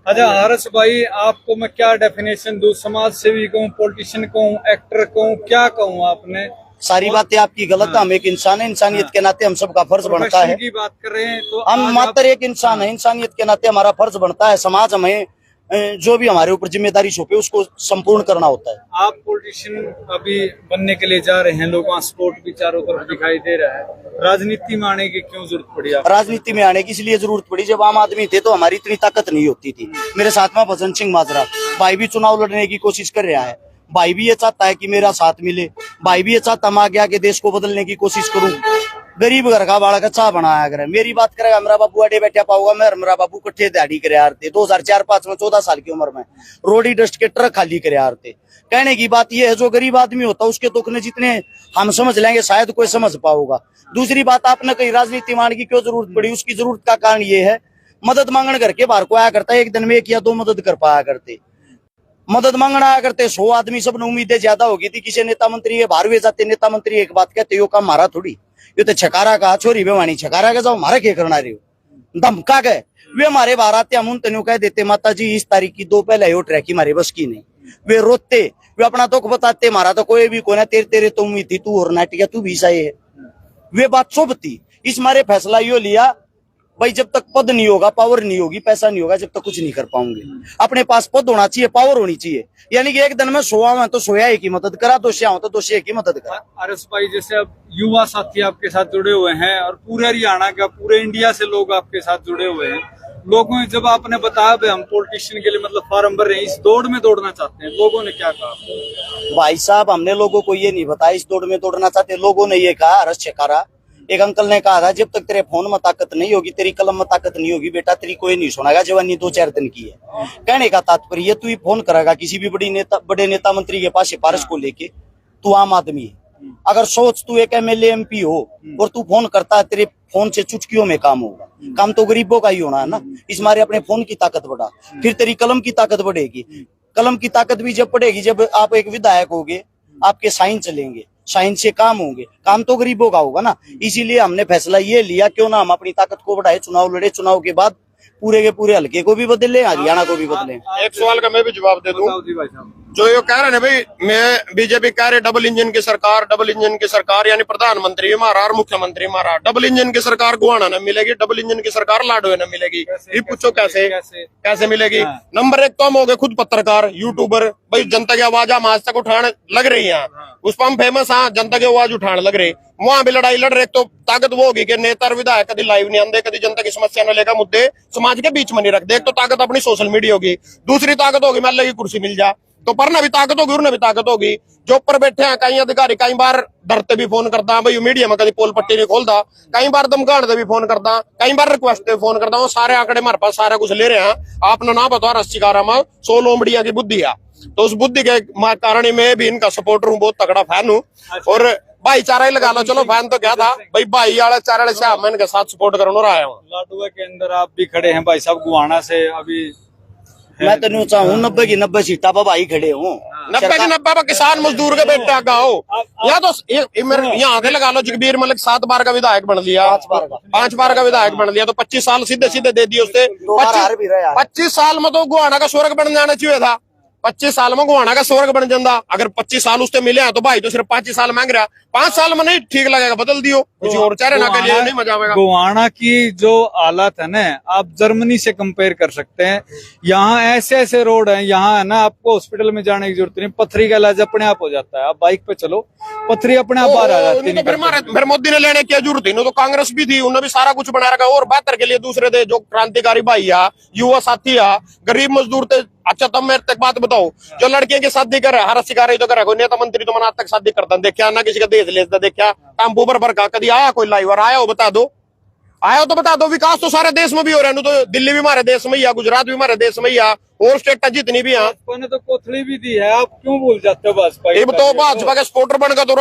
अच्छा हर्ष भाई, आपको मैं क्या डेफिनेशन दूं? समाज सेवी कहूँ, पॉलिटिशियन कहूँ, एक्टर कहूँ, क्या कहूँ? आपने सारी बातें आपकी गलत है। हम एक इंसान है, इंसानियत के नाते हम सबका फर्ज बनता है। की बात कर रहे हैं तो हम मात्र एक इंसान है, इंसानियत के नाते हमारा फर्ज बनता है। समाज हमें जो भी हमारे ऊपर जिम्मेदारी सौंपे उसको संपूर्ण करना होता है। आप पॉलिटिशियन अभी बनने के लिए जा रहे हैं, लोगों का सपोर्ट भी चारों तरफ दिखाई दे रहा है। राजनीति में आने की क्यों जरूरत पड़ी? राजनीति में आने की इसलिए जरूरत पड़ी, जब आम आदमी थे तो हमारी इतनी ताकत नहीं होती थी। मेरे साथ में भजन सिंह माजरा भाई भी चुनाव लड़ने की कोशिश कर रहा है। भाई भी ये चाहता है कि मेरा साथ मिले। भाई भी ये चाहता मैं आगे आके देश को बदलने की कोशिश करूं। गरीब घर का बालक अच्छा बनाया करे। मेरी बात करेगा, मेरा बाबू अड्डे बैठा पाऊंगा। मेरा बाबू कट्ठे दिहाड़ी करे यार थे 2004-5 में 14 साल की उम्र में रोडी डस्ट के ट्रक खाली करे यार थे। कहने की बात यह है, जो गरीब आदमी होता है उसके दुख ने जितने हम समझ लेंगे शायद कोई समझ पाओगा। दूसरी बात, आपने कहीं राजनीति मांगने की क्यों जरूरत पड़ी? उसकी जरूरत का कारण ये है, मदद मांगने करके बाहर को आया करता है। एक दिन में 1 या 2 मदद कर पाया करते। मदद मांगना आया करते 100 आदमी, सब उम्मीदें ज्यादा होगी थी। किसी नेता मंत्री है बाहर वे जाते, नेता मंत्री एक बात कहते, यो काम मारा थोड़ी, ये तो छकारा का छोरी बेवानी छकारा के जाओ, मारा क्या करना रहे हो? धमका गए वे हमारे बाहर आते, हम उन तनु कह देते माता जी इस तारीख की 2 पहले हो ट्रैक हमारे बस की नहीं। वे रोते, वे अपना दुख बताते, मारा तो कोई भी कोई ना, तेरे तो उम्मीद थी तू और नाटिया तू भी सही है। वे बात शुभती। इस मारे फैसला यो लिया भाई, जब तक पद नहीं होगा, पावर नहीं होगी, पैसा नहीं होगा, जब तक कुछ नहीं कर पाऊंगे। अपने पास पद होना चाहिए, पावर होनी चाहिए। यानी कि एक दिन में सोया हुआ तो सोया की मदद करा, दोषिया हो तो दोषिया की मदद करा। अरस भाई, जैसे अब युवा साथी आपके साथ जुड़े हुए हैं और पूरे हरियाणा का, पूरे इंडिया से लोग आपके साथ जुड़े हुए हैं। लोगों ने जब आपने बताया भाई हम पॉलिटिशियन के लिए मतलब फार्म भर रहे हैं, इस दौड़ में दौड़ना चाहते हैं, लोगों ने क्या कहा? भाई साहब, हमने लोगों को ये नहीं बताया इस दौड़ में दौड़ना चाहते। लोगों ने ये कहा, हर्ष छकारा एक अंकल ने कहा था, जब तक तेरे फोन में ताकत नहीं होगी, तेरी कलम में ताकत नहीं होगी, बेटा तेरी कोई नहीं सुनेगा। जवानी 2-4 दिन की है। कहने का तात्पर्य तू ही फोन करेगा किसी भी बड़े नेता मंत्री के पास सिफारिश को लेके, तू आम आदमी है। अगर सोच तू एक MLA MP हो और तू फोन करता है, तेरे फोन से चुटकियों में काम होगा। काम तो गरीबों का ही होना है ना। इस मारे अपने फोन की ताकत बढ़ा, फिर तेरी कलम की ताकत बढ़ेगी। कलम की ताकत भी जब बढ़ेगी, जब आप एक विधायक होगे, आपके साइन चलेंगे, साइन से काम होंगे, काम तो गरीबों का होगा ना। इसीलिए हमने फैसला ये लिया, क्यों ना हम अपनी ताकत को बढ़ाए, चुनाव लड़े, चुनाव के बाद पूरे के पूरे हल्के को भी बदले, हरियाणा को भी बदले। एक सवाल का मैं भी जवाब दे दूं। जो ये कह रहे हैं भाई, मैं बीजेपी कह रहे डबल इंजन की सरकार, डबल इंजन की सरकार, यानी प्रधानमंत्री हमारा और मुख्यमंत्री हमारा। डबल इंजन की सरकार गुआना न मिलेगी, डबल इंजन की सरकार लाडो न मिलेगी। ये पूछो कैसे मिलेगी? नंबर 1 तो हम हो गए खुद पत्रकार, यूट्यूबर। भाई जनता की आवाज हम आज तक उठाने लग रही है, उस पर हम फेमस हाँ, जनता की आवाज उठाने लग रही। वहां भी लड़ाई लड़ रहे, तो ताकत वो होगी कि नेता और विधायक कभी लाइव नहीं आंदे, कभी जनता की समस्या न लेगा, मुद्दे समाज के बीच में नहीं रखते। एक तो ताकत अपनी सोशल मीडिया होगी, दूसरी ताकत होगी मैं लगी कुर्सी मिल जा, तो पर ना भी ताकत होगी, उन्हें भी ताकत होगी। जो ऊपर बैठे हैं कई अधिकारी, कई बार डरते भी फोन करता भाई, मीडिया में कभी पोल पट्टी नहीं खोलता, कई बार धमकाने भी फोन करता, कई बार रिक्वेस्ट पे फोन करता। वो सारे आंकड़े हमारे पास सारा कुछ ले रहे हैं। आपने ना बता रस्सिकारा में 100 लोमड़िया की बुद्धि है, तो उस बुद्धि के कारण मैं भी इनका सपोर्टर हूँ, बहुत तगड़ा फैन हूँ। और भाईचारा ही लगा लो, चलो फैन तो क्या था भाई, भाई वाले चारे से मैं इनके साथ सपोर्ट करने आया हूँ। लाडुआ के अंदर आप भी खड़े हैं भाई साहब, गुआना से अभी मैं तो नहीं चाहूँ 90 की 90 सीटा पर भाई खड़े हूँ। 90 की 90 पर किसान मजदूर के बेटे आगा हो। या तो यहाँ से लगा लो, जगबीर मलिक 7 बार का विधायक बन लिया, 5 बार का विधायक बन लिया, तो 25 साल सीधे सीधे दे दिए उससे। 25 साल में तो गुआना का स्वर्ग बन जाना चाहिए था। 25 साल में गुआना का स्वर्ग बन जाता। अगर 25 साल उससे मिले हैं तो भाई तो सिर्फ 25 साल मांग रहा। 5 साल में नहीं ठीक लगेगा, बदल दियो किसी और चारे ना के लिए, नहीं मजा आएगा। गुआना की जो हालत है ना, आप जर्मनी से कंपेयर कर सकते हैं। यहाँ ऐसे ऐसे रोड हैं, यहाँ है ना आपको हॉस्पिटल में जाने की जरूरत नहीं, पथरी का इलाज अपने आप हो जाता है। आप बाइक पे चलो, पथरी अपने आप बाहर आ जाती है। फिर मोदी ने लेने की जरूरत थी, तो कांग्रेस भी थी, उन्होंने भी सारा कुछ बना रखा और बेहतर के लिए दूसरे थे जो क्रांतिकारी भाई आ, युवा साथी आ, गरीब मजदूर थे। अच्छा तब मेरे तक बात बताओ, जो लड़कियों की शादी कर हर शिकारी तो करे, कोई नेता मंत्री तो मना तक शादी करता देखा ना, किसी का देश लेता देखा, टेम्पो पर का कभी आया कोई लाइवर आया हो बता दो, आया हो तो बता दो। विकास तो सारे देश में भी हो रहा है, तो दिल्ली भी हमारे देश में ही, गुजरात भी हमारे देश में ही, और स्टेट जितनी भी है। ने तो कोथली भी दी है, आप क्यों भूल जाते हो भाजपा? ये तो भाजपा के सपोर्टर बनकर तो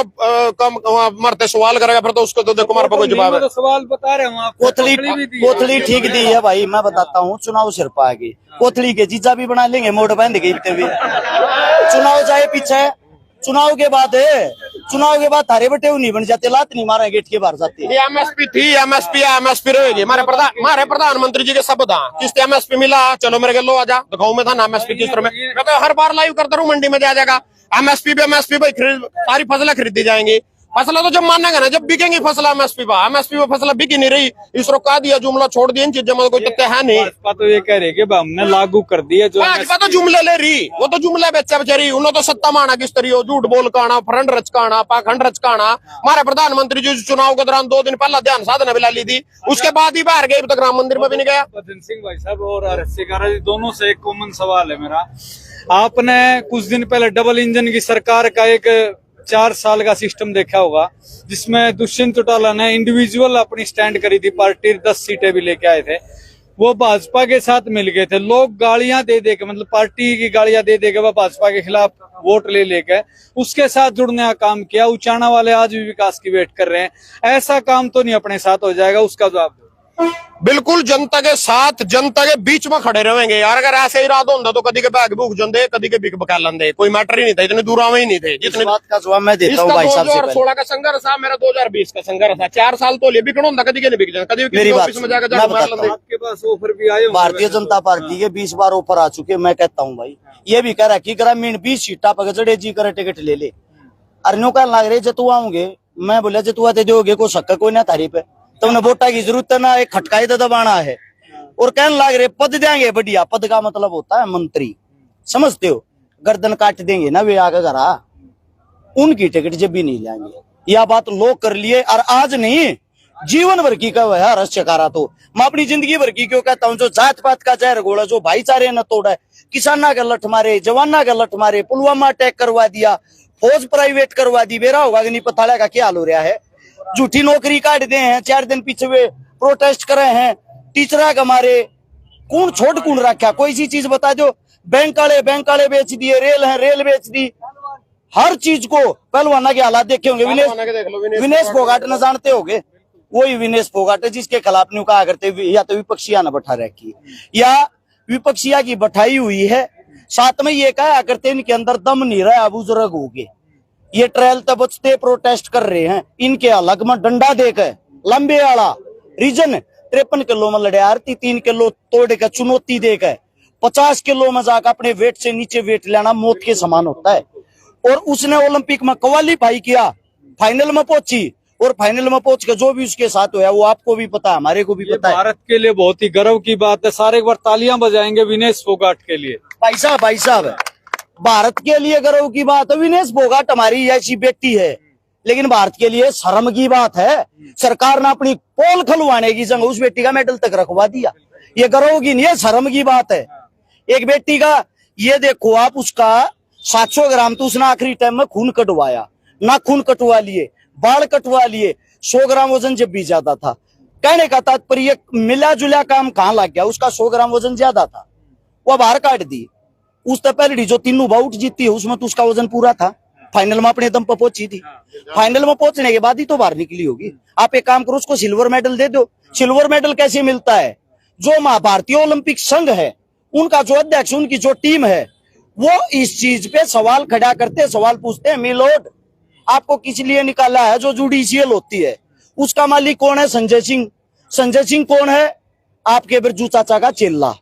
कम मरते सवाल करेगा, फिर तो उसको तो देखो हमारे कोई जवाब है। तो सवाल बता रहे हूँ, कोथली ठीक दी है भाई। मैं बताता हूँ, चुनाव सिर पा गई, कोथली के जीजा भी बना लेंगे, मोड़ बांध के इतने भी। चुनाव जाए पीछे, चुनाव के बाद चुनाव के बाद थारे बटे नहीं बन जाते, लात नहीं मारे गेट के बाहर जाते। एमएसपी थी, एमएसपी रहेगी। हमारे प्रधानमंत्री जी के शब्द था, किस एमएसपी मिला, चलो मेरे लो आजा गाँव में था ना एमएसपी किस तरह में। मैं तो हर बार लाइव करता हूँ, मंडी में जाएगा एमएसपी भाई सारी फसलें खरीदी जाएंगी। फसला तो जब मानेगा ना, जब बिकेंगी फसला एमएसपी पे फसला बिकी नहीं रही, इस रोका दिया, जुमला छोड़ दिया, इन चीजों में कोई तथ्य है नहीं। भाजपा तो ये कह रही है कि हमने लागू कर दिया जो भाजपा तो जुमले ले रही, वो तो जुमले बेचा बेचारी, उन्होंने तो सत्ता माना किस तरह, झूठ बोल काना, फ्रंट रच काना, पाखंड रच काना। हमारे प्रधानमंत्री जी चुनाव के दौरान 2 दिन पहला ध्यान साधना मिला ली थी, उसके बाद ही बाहर गए, तक राम मंदिर में भी नहीं गया। भजन सिंह भाई साहब और RSC जी दोनों से एक कॉमन सवाल है मेरा। आपने कुछ दिन पहले डबल इंजन की सरकार का एक 4 साल का सिस्टम देखा होगा, जिसमें दुष्यंत चौटाला ने इंडिविजुअल अपनी स्टैंड करी थी, पार्टी 10 सीटें भी लेके आए थे, वो भाजपा के साथ मिल गए थे। लोग गालियां दे दे के, मतलब पार्टी की गालियां दे दे के वह भाजपा के खिलाफ वोट ले लेके उसके साथ जुड़ने का काम किया। उचाना वाले आज भी विकास की वेट कर रहे हैं, ऐसा काम तो नहीं अपने साथ हो जाएगा, उसका जवाब दो। बिल्कुल जनता के साथ, जनता के बीच में खड़े रहेंगे यार। अगर ऐसे इरादा होता तो कभी के बैग भूख जंदे, कभी के बिक बका लेंदे, कोई मैटर ही नहीं था, इतने दूर में ही नहीं थे जितने। बात का जवाब मैं देता हूँ भाई साहब से। 2016 का संघर्ष था, मेरा 2020 का संघर्ष था। 4 साल तो ले बिकना होता, कभी के नहीं बिक जाए, कभी मेरी बात ऑफिस में जाकर आपके पास ऑफर भी आए, भारतीय जनता पार्टी के 20 बार ऑफर आ चुके। मैं कहता हूँ भाई, ये भी कह रहा कि ग्रामीण 20 सीटा पकड़े जी करे टिकट ले ले। अरनों का लग रहे जतुआ होंगे, मैं बोला जतुआ दे दोगे, कोई शक्का कोई ना तारीफ है, तुमने वोटा की जरूरत है ना, एक खटकाई तो दबाना है। और कहने लग रहे पद देंगे, बढ़िया पद का मतलब होता है मंत्री, समझते हो, गर्दन काट देंगे ना वे आगे घरा, उनकी टिकट जब भी नहीं लेंगे। यह बात लोग कर लिए, और आज नहीं जीवन भर की कह है रस चकारा। तो मैं अपनी जिंदगी भर की क्यों कहता हूँ, जो जात पात का जहर घोड़ा, जो भाईचारे न तोड़ा है, किसाना का लठ मारे, जवाना का लठ मारे, पुलवामा अटैक करवा दिया, फौज प्राइवेट करवा दी, बेरा होगा कि नहीं पता का क्या हाल हो रहा है। झूठी नौकरी काट दे हैं, 4 दिन पीछे वे प्रोटेस्ट करे हैं, टीचरा का मारे, कौन छोड़ कौन रखा, कोई सी चीज बता दो। बैंक वाले बेच दिए, रेल है रेल बेच दी, हर चीज को। पहलवाना के हालात देखे होंगे, विनेश फोगाट न जानते होंगे, वही विनेश फोगाट है जिसके खिलाफ न्यू कहा करते या तो विपक्षिया न बैठा रखी, या विपक्षिया की बैठाई हुई है। साथ में ये कहा करते इनके अंदर दम नहीं रहा, बुजुर्ग हो गए, ये ट्रायल तब बचते प्रोटेस्ट कर रहे हैं, इनके अलग में डंडा देकर लंबे वाला रीजन 53 किलो में लड़े आरती, 3 किलो तोड़ के चुनौती देकर 50 किलो में जाकर अपने वेट से नीचे वेट लेना मौत के समान होता है। और उसने ओलंपिक में क्वालिफाई किया, फाइनल में पहुंची, और फाइनल में पहुंच के जो भी उसके साथ हुआ वो आपको भी पता है, हमारे को भी पता है। भारत के लिए बहुत ही गर्व की बात है, सारे एक बार तालियां बजाएंगे विनेश फोगाट के लिए। भाई साहब भारत के लिए गर्व की बात है, विनेश फोगाट हमारी ऐसी बेटी है, लेकिन भारत के लिए शर्म की बात है, सरकार ने अपनी पोल खुलवाने की जगह उस बेटी का मेडल तक रखवा दिया। ये गर्व की नहीं है, शर्म की बात है। एक बेटी का ये देखो आप, उसका 700 ग्राम तो उसने आखिरी टाइम में खून कटवाया, नाखून कटवा लिए, बाल कटवा लिए, 100 ग्राम वजन जब भी ज्यादा था। कहने का तात्पर्य मिला जुला काम कहाँ लग गया, उसका 100 ग्राम वजन ज्यादा था, वह बाहर काट दी। उससे पहले जो 3 बाउट जीती है उसमें तो उसका वजन पूरा था, फाइनल में अपने दम पर पहुंची थी, फाइनल में पहुंचने के बाद ही तो बाहर निकली होगी। आप एक काम करो, उसको सिल्वर मेडल दे दो। सिल्वर मेडल कैसे मिलता है, जो भारतीय ओलंपिक संघ है, उनका जो अध्यक्ष, उनकी जो टीम है, वो इस चीज पे सवाल खड़ा करते, सवाल पूछते हैं, मिलोड आपको किस लिए निकाला है। जो जुडिशियल होती है उसका मालिक कौन है, संजय सिंह। संजय सिंह कौन है, आपके बिरजू चाचा का चेला।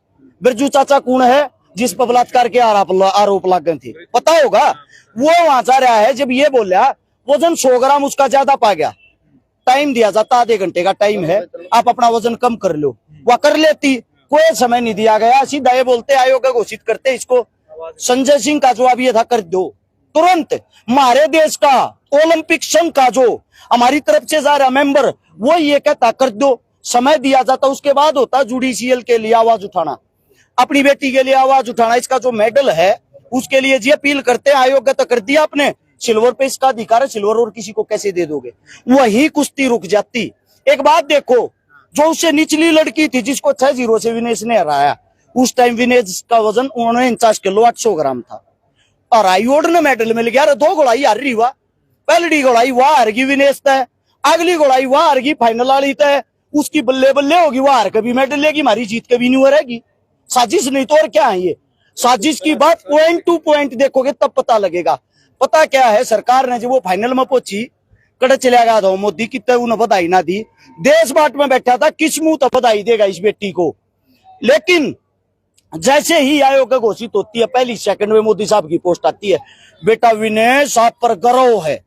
बिरजू चाचा कौन है, जिस पर बलात्कार के आरोप लगे थे, पता होगा। वो वहां जा रहा है, जब ये बोला वजन 100 ग्राम उसका ज्यादा पा गया, टाइम दिया जाता, आधे घंटे का टाइम है, आप अपना वजन कम कर लो, वह कर लेती, कोई समय नहीं दिया गया, सीधा ये बोलते आयोग घोषित करते इसको। संजय सिंह का जवाब ये था, कर दो तुरंत। हमारे देश का ओलंपिक संघ का जो हमारी तरफ से जा रहा मेंबर, वो ये कहता कर दो, समय दिया जाता, उसके बाद होता जुडिशियल के लिए आवाज उठाना, अपनी बेटी के लिए आवाज उठाना। इसका जो मेडल है उसके लिए जी अपील करते हैं, आयोग तो कर दिया आपने, सिल्वर पे इसका अधिकार है, सिल्वर और किसी को कैसे दे दोगे, वही कुश्ती रुक जाती। एक बात देखो, जो उससे निचली लड़की थी जिसको 6-0 से विनेश ने हराया, उस टाइम विनेश का वजन 49 किलो 800 ग्राम था, और आयोड ने मेडल मिल गया। 2 घोड़ाई हार रही हुआ, पहली घोड़ाई वह हार गई विनेश तय, अगली घोड़ाई वह हार गई, फाइनल वाली तय उसकी बल्ले बल्ले होगी, वह हार कभी मेडल लेगी, हमारी जीत कभी नहीं रहेगी। साजिश नहीं तो और क्या है, ये साजिश की बात पॉइंट टू पॉइंट देखोगे तब पता लगेगा। पता क्या है, सरकार ने जब वो फाइनल में पहुंची, कड़े चला गया था मोदी, कितने उन्हें बधाई ना दी, देश बाट में बैठा था, किस मुंह तो बधाई देगा इस बेटी को। लेकिन जैसे ही आयोग घोषित होती है, पहली सेकंड में मोदी साहब की पोस्ट आती है, बेटा विनेश आप पर गर्व है,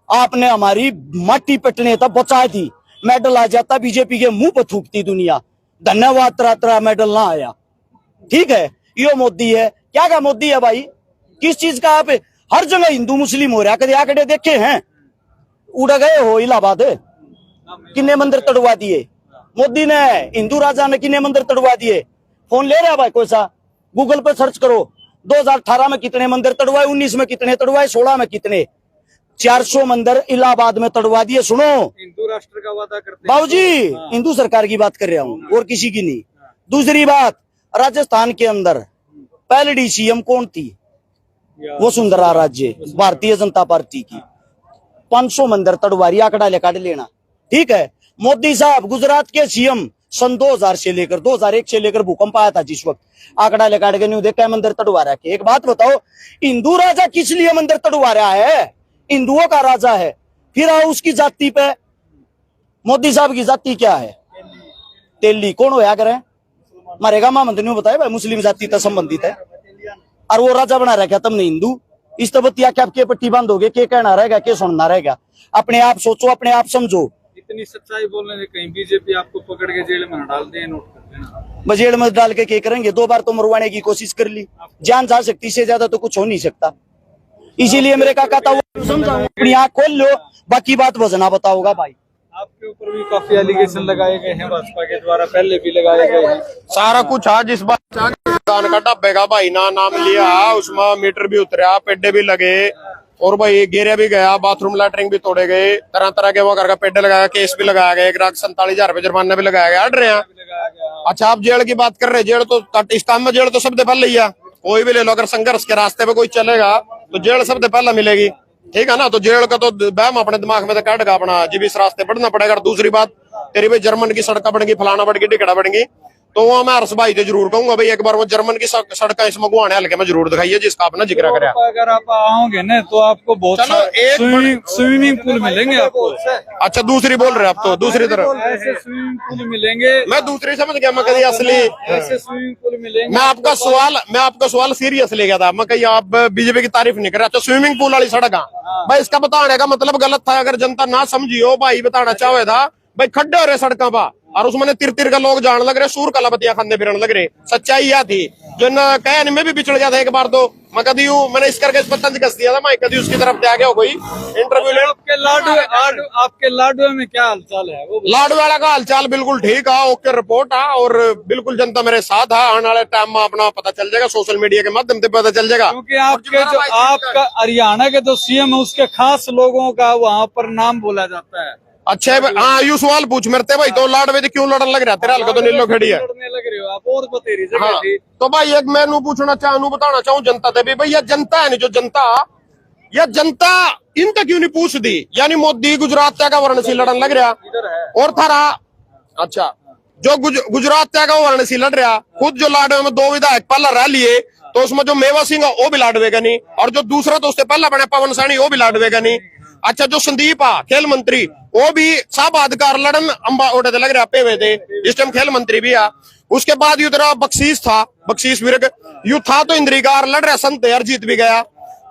आपने हमारी माटी पटने तक बचा दी, मेडल आ जाता बीजेपी के मुंह पर थूकती दुनिया, धन्यवाद तेरा तेरा मेडल ना आया। ठीक है, यो मोदी है। क्या का मोदी है भाई, किस चीज का? आप हर जगह हिंदू मुस्लिम हो रहा, कभी आंकड़े देखे हैं? उड़ गए हो इलाहाबाद, किन्ने मंदिर तड़वा दिए मोदी ने, हिंदू राजा ने किन्ने मंदिर तड़वा दिए। फोन ले रहा भाई कोई सा, गूगल पे सर्च करो, 2018 में कितने मंदिर तड़वाए, 19 में कितने तड़वाए, 16 में कितने, 400 मंदिर इलाहाबाद में तड़वा दिए। सुनो, हिंदू राष्ट्र का वादा करते हैं बाबूजी, हाँ। हिंदू सरकार की बात कर रहा हूँ और किसी की नहीं। दूसरी बात, राजस्थान के अंदर पहली सीएम कौन थी? वसुंधरा राजे, भारतीय जनता पार्टी की। 500 मंदिर तड़वारी, आंकड़ा लेकर लेना। ठीक है, मोदी साहब गुजरात के सीएम सन 2000 से लेकर 2001 से लेकर भूकंप आया था जिस वक्त, आंकड़ा लेकर के नहीं देखा मंदिर तड़वा रहा है। एक बात बताओ, हिंदू राजा किस लिए मंदिर तड़वा रहा है? हिंदुओं का राजा है। फिर आओ उसकी जाति पे, मोदी साहब की जाति क्या है? तेली। कौन होया करे? मरेगा मां मंदिर ने बताया भाई, मुस्लिम जाति तक संबंधित है, और वो राजा बना रखा तुमने हिंदू। इस तबतिया के आपके पट्टी बंद हो गए, क्या कहना रहेगा, क्या सुनना रहेगा? अपने आप सोचो, अपने आप समझो। इतनी सच्चाई बोलने से कहीं बीजेपी आपको पकड़ के जेल में न डाल दे, नोट कर लेना। बजेड़ में डाल के क्या करेंगे? 2 बार तो मरवाने की कोशिश कर ली, जान जा सकती, इससे ज्यादा तो कुछ हो नहीं सकता। इसीलिए मेरे काका था वो समझाऊं, अपनी आंख खोल लो, बाकी बात वजना बताओगा भाई। आपके ऊपर भी काफी एलिगेशन लगाए गए हैं भाजपा के द्वारा, पहले भी लगाए गए हैं। सारा कुछ आज इस बार कान का ढब्बे का भाई ना नाम लिया, उसमें मीटर भी उतरा, पेड्डे भी लगे, और भाई घेरे भी गया, बाथरूम लैटरिंग भी तोड़े गए, तरह तरह के वो करके पेड्डे लगाया, केस भी लगाया गया, 1,47,000 रुपए जुर्माना भी लगाया गया। हट रहे हैं। अच्छा, आप जेल की बात कर रहे हैं, जेल तो इस काम में जेल तो सबसे पहले लिया, कोई भी ले लो, अगर संघर्ष के रास्ते पे कोई चलेगा तो जेल सबसे पहले मिलेगी। ठीक है ना, तो जेल का तो बैम अपने दिमाग में तो काटेगा अपना, जब इस रास्ते बढ़ना पड़ेगा। और दूसरी बात, तेरी भाई जर्मन की सड़क बढ़ेगी, फलाना बढ़ेगी, टिकड़ा बढ़ेगी, तो वो मैं हर्ष भाई से जरूर कहूंगा भाई, एक बार वो जर्मन की सड़क इसमें गुआने हल्के में जरूर दिखाइए, जिसका आपने जिक्र कराया। अगर आप आओगे ना तो आपको बहुत स्विमिंग पूल मिलेंगे आपको। अच्छा, दूसरी बोल रहे आप तो, दूसरी तरफ ऐसे स्विमिंग पूल मिलेंगे। मैं दूसरी समझ गया, मैं कहीं असली, ऐसे स्विमिंग पूल मिलेंगे। मैं आपका सवाल सीरियस ले गया था, मैं कहीं आप बीजेपी की तारीफ नहीं कर रहा। अच्छा, स्विमिंग पूल वाली सड़क भाई, इसका बताने का मतलब गलत था, अगर जनता ना समझी हो भाई, बताना चाहे था भाई, खड्डे हो रहे सड़कों पर, और उसमें तिर का लोग जान लग रहे, सूर कलाबतिया खाने फिरने लग रहे। सच्चाई यह थी, जो कहने में भी बिछड़ गया था एक बार, तो मैं कभी मैंने इस करके तंज कस दिया था, मैं कभी उसकी तरफ आ गया हो कोई इंटरव्यू ले। आपके लाडवे में क्या हालचाल है? वो लाडवे वाला का हालचाल बिल्कुल ठीक है, ओके रिपोर्ट है, और बिल्कुल जनता मेरे साथ है। आने वाले टाइम में अपना पता चल जाएगा, सोशल मीडिया के माध्यम से पता चल जाएगा, क्योंकि आपके जो आपका हरियाणा के जो सीएम है, उसके खास लोगों का वहाँ पर नाम बोला जाता है। अच्छा, हाँ, यू सवाल पूछ मेरे भाई, तो लाडवे क्यों लड़न लग रहा? तेरा हल्का तो नीलो खड़ी है, लग रहे हो आप, और बतेरी जगह हाँ। थी। तो भाई एक मैं पूछना चाहूँ, बताना चाहूँ जनता से भी, भाई यह जनता है नहीं, जो जनता इन तक क्यों नहीं पूछ दी? यानी मोदी गुजरात तय का वाराणसी लड़न लग रहा, और थारा अच्छा जो गुजरात तय का वाराणसी लड़ रहा, खुद जो लाडवे में 2 विधायक पहला रह लिए, तो उसमें जो मेवा सिंह है वो भी लाडवे का नहीं, और जो दूसरा तो उससे पहला बने पवन सैनी, वो भी लाडवे का नहीं। अच्छा, जो संदीप है खेल मंत्री, वो भी साबादकार लड़न अंबा ओटे लग रहा पे हुए थे, इस टाइम खेल मंत्री भी है। उसके बाद यू तेरा बख्शीश था, बख्शीश विर्क यू था, तो इंद्रीकार लड़ रहा, संत यार जीत भी गया।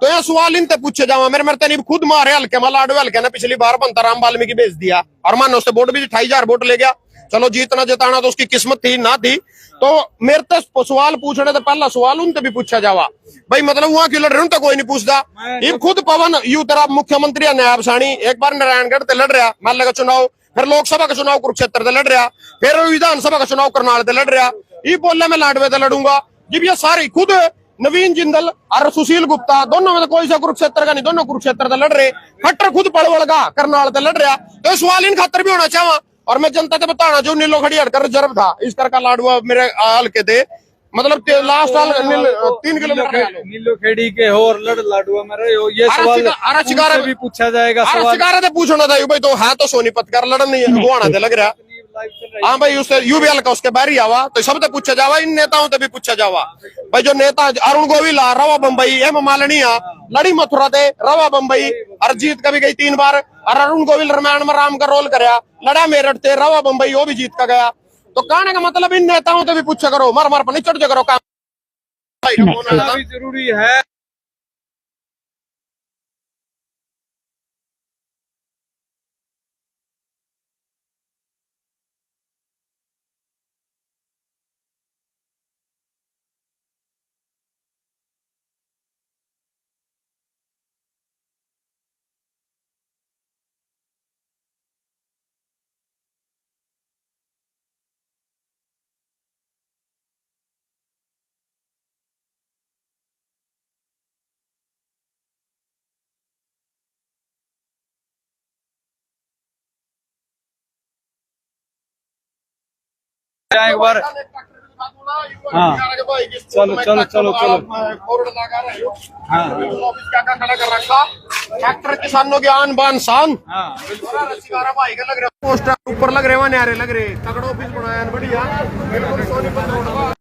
तो यह सवाल इनसे पूछे जावा, मेरे नहीं खुद मारे हल्के में, लाडवे हल्के ने पिछली बार बनता राम वाल्मीकि भेज दिया, और मानो उससे वोट भी 28,000 वोट ले गया। चलो, जीतना जिताना तो उसकी किस्मत थी ना थी। तो मेरे तो सवाल पूछने तो पहला सवाल उनसे भी पूछा जावा भाई, मतलब वहां क्यों लड़ रहे, तो कोई नहीं पूछता। ये खुद पवन यू तरह मुख्यमंत्री है नायब सानी, एक बार नारायणगढ़ से लड़ रहा मान लगा चुनाव, फिर लोकसभा का चुनाव कुरुक्षेत्र से लड़ रहा, फिर विधानसभा का चुनाव करनाल से लड़ रहा। ये बोल मैं लाडवे से लड़ूंगा, जब ये सारी खुद नवीन जिंदल और सुशील गुप्ता दोनों में तो कोई सा कुरुक्षेत्र का नहीं, दोनों कुरुक्षेत्र से लड़ रहे, खट्टर खुद पड़वल का करनाल से लड़ रहा। तो सवाल इन खातर भी होना चाहिए, और मैं जनता से बताना जो नीलो खड़ी हटकर रिजर्व था, इस कर का लाडवा मेरे हल्के थे, मतलब लास्ट साल 3 किलोमीटर नीलो खेड़ी के हो और लड़ लाडवा में रहे हो, ये सवाल भी पूछा जाएगा। शिकारा से पूछना था भाई, तो है तो सोनीपत कर लड़न नहीं गुआना से लग रहा, हाँ भाई, उससे यूबीएल का उसके बाहर ही आवा तो सबसे पूछा जावा, इन नेताओं से भी पूछा जावा भाई। जो नेता अरुण गोविल रवा बम्बई, हेमा मालिनी लड़ी मथुरा थे रवा बम्बई, अरिजीत कभी गई 3 बार, और अरुण गोविल रामायण में राम का रोल कराया, लड़ा मेरठ थे रवा बम्बई, वो भी जीत का गया। तो कहने का मतलब इन नेताओं से भी पूछा करो, मर पर नहीं चढ़ करो काम जरूरी है। एक बार हाँ, चलो चलो चलो चलो हाँ, खड़ा कर रखा ट्रैक्टर किसानों के आन बान शान। हाँ, भाई का लग रहा पोस्टर ऊपर लग रहे वहां न्यारे लग रहे, तगड़ा ऑफिस बनाया बढ़िया बिल्कुल सोनीपत रोड का।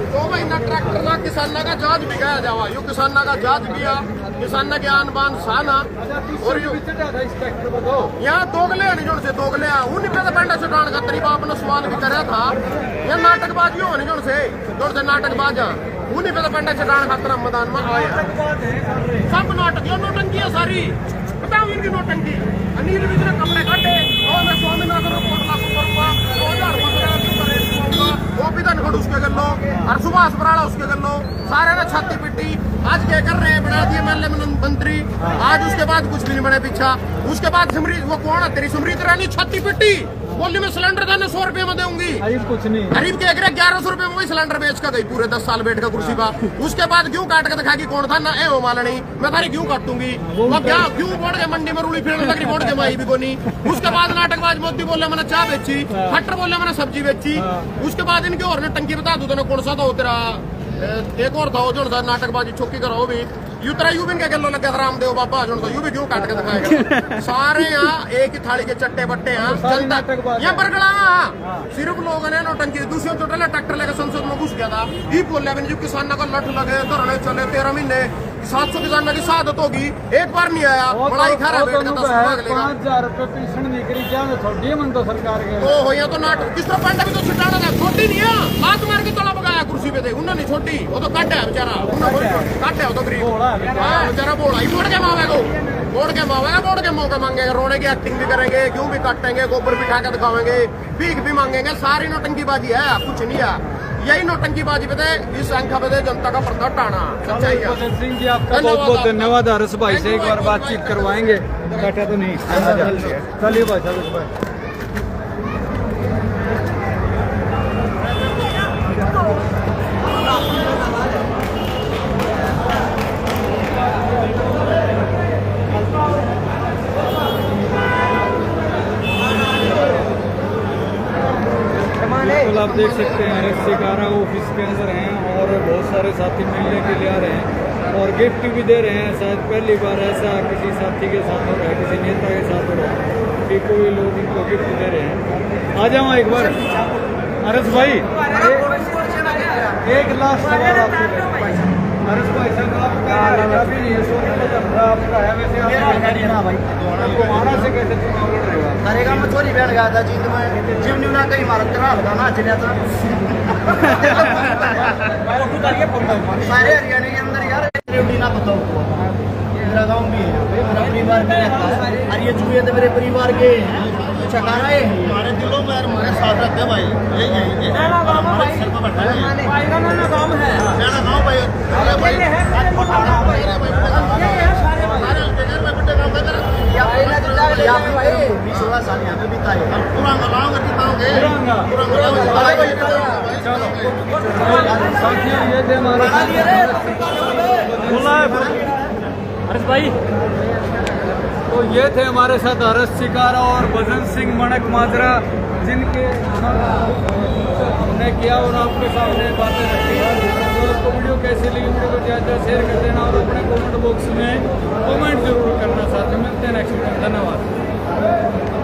तो भाई ना ट्रैक्टर ना किसाना का जहाज भी गया जावा, यो किसाना का जहाज गया, किसाना के आन बान साना। और यहाँ दोगले नहीं जोड़ से दोगले उन्हीं पे पंडा चुटान का तरीका अपना सवाल भी करा था। यहाँ नाटकबाजी हो नहीं जोड़ से नाटकबाज उन्हीं पे पंडा चुटान खातर मैदान में आए सब नाटक, यो नोटंकी है सारी, बताओ इनकी नोटंकी। अनिल विज ने कपड़े काटे और मैं स्वामीनाथन रिपोर्ट लागू करूंगा, 2015 वो भी धनखड़ उसके कर लो और सुभाष बराड़ा उसके कर लो, सारे ने छाती पिट्टी। आज क्या कर रहे हैं, बना दिए एमएलए मंत्री, आज उसके बाद कुछ भी नहीं बने पीछा। उसके बाद वो कौन है तेरी समृद्ध रानी, छाती पिट्टी बोली मैं सिलेंडर था 100 रुपए में दूंगी, कुछ नहीं गरीब के 1100 रुपए में वही सिलेंडर बेच का गई पूरे 10 साल बैठ का कुर्सी का। उसके बाद क्यों काट के दिखा कि कौन था ना ए वो मालनी, मैं थारी क्यों काटूंगी, वो क्या क्यों बोल के मंडी में रूली फिर लकड़ी बोल के माई भी कोनी। उसके बाद नाटकबाज मोदी बोले मैंने चाय बेची, खट्टर बोले मैंने सब्जी बेची। उसके बाद इनके और ने टंकी बता दू तो कौन सा था तेरा एक और था जो नाटकबाजी चौकी करा वो भी यूतरा यू भी गलो लगे रामदेव बाबा जो यू भी क्यों काट के दिखाएगा। सारे यहाँ एक ही थाली के चट्टे बट्टे यहाँ जनता यहाँ बरगड़ा सिर्फ लोगों ने नोटंकी दूसरे चोटे ट्रैक्टर लेकर संसद में घुस गया था। ये बोले जो किसानों का लठ लगे धरने चले 13 महीने 700 किसानों की शहादत होगी, एक बार नहीं आया, बड़ाई खा रहा है 5,000 रुपए पेंशन नहीं करी क्या थोड़ी मन तो सरकार के हो या तो नाटक किस तरह पंडा भी तो छिटाना था, छोटी नहीं है हाथ मार के तोड़ा पकाया कुर्सी पे थे उन्होंने नहीं छोटी, वो तो काटा है बेचारा, काटा है वो तो गरीब बेचारा बोला ही बोड़ के मावे को बोड़ के मौका मांगेगा, रोने की एक्टिंग भी करेंगे, क्यों भी काटेंगे, गोबर बिठा के दिखावेंगे, भीख भी मांगेंगे, सारी नौटंकीबाजी है, कुछ नहीं है। यही नौटंकीबाजी पे इस संख्या पे जनता का पर्दा टाना। सिंह जी आपका बहुत बहुत धन्यवाद। हरस भाई से एक बार बातचीत करवाएंगे, बैठा तो नहीं चलिए भाई साहब। आप देख सकते हैं हरस शिकारा ऑफिस के अंदर हैं और बहुत सारे साथी मिलने के लिए आ रहे हैं और गिफ्ट भी दे रहे हैं। शायद पहली बार ऐसा किसी साथी के साथ हो रहा है, किसी नेता के साथ हो रहा है कि कोई लोग इनको गिफ्ट दे रहे हैं। आ जाओ एक बार हरस भाई, एक लास्ट सवाल आपसे। हरस भाई साहब आपका अभी नहीं है, आपका है वैसे हमारा से कैसे चुनाव लड़ रहेगा? नरेगा में चोरी बैठ गया था जीत में जीवनी ना कहीं मारत करा था ना चलिया था सारे हरियाणा के अंदर यार ना बताओ मेरा गाँव भी है, मेरा परिवार भी है और ये जुए थे मेरे परिवार के चकाना है हमारे दिलों में हमारे साथ रहते हैं भाई। यही हमारे सिर पर बैठा है गाँव है हरस भाई। तो ये थे हमारे साथ हरस शिकारा और भजन सिंह मणक माजरा, जिनके हमने किया और आपके सामने बातें रखी। अगर आपको वीडियो कैसी लगी वीडियो को ज़्यादा शेयर कर देना और अपने कमेंट बॉक्स में कमेंट जरूर करना। साथ में मिलते हैं नेक्स्ट टाइम। धन्यवाद।